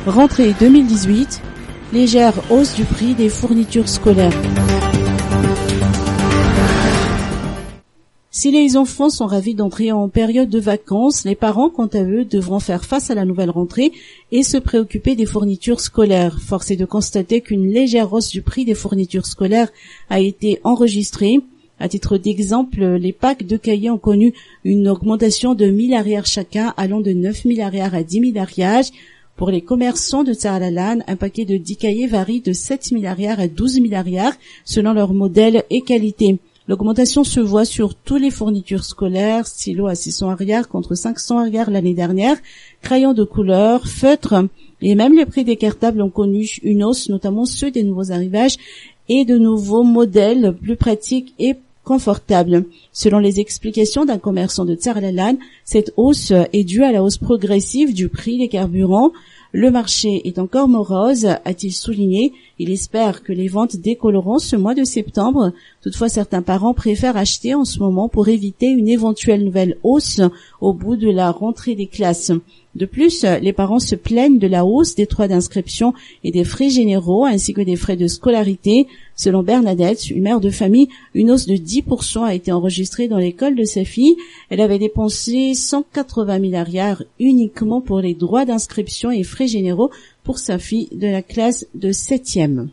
Rentrée 2018, légère hausse du prix des fournitures scolaires. Si les enfants sont ravis d'entrer en période de vacances, les parents, quant à eux, devront faire face à la nouvelle rentrée et se préoccuper des fournitures scolaires. Force est de constater qu'une légère hausse du prix des fournitures scolaires a été enregistrée. À titre d'exemple, les packs de cahiers ont connu une augmentation de 1000 arrières chacun, allant de 9000 arrières à 10 000 arrières. Pour les commerçants de Tsar Al-Alan, un paquet de 10 cahiers varie de 7000 arrières à 12 000 arrières, selon leur modèle et qualité. L'augmentation se voit sur tous les fournitures scolaires, stylos à 600 arrières contre 500 arrières l'année dernière, crayons de couleur, feutres, et même les prix des cartables ont connu une hausse, notamment ceux des nouveaux arrivages et de nouveaux modèles plus pratiques et confortables. Selon les explications d'un commerçant de Tsar Al-Alan, cette hausse est due à la hausse progressive du prix des carburants. Le marché est encore morose, a-t-il souligné. Il espère que les ventes décolleront ce mois de septembre. Toutefois, certains parents préfèrent acheter en ce moment pour éviter une éventuelle nouvelle hausse au bout de la rentrée des classes. De plus, les parents se plaignent de la hausse des droits d'inscription et des frais généraux ainsi que des frais de scolarité. Selon Bernadette, une mère de famille, une hausse de 10% a été enregistrée dans l'école de sa fille. Elle avait dépensé 180 000 arrières uniquement pour les droits d'inscription et frais généraux pour sa fille de la classe de 7e.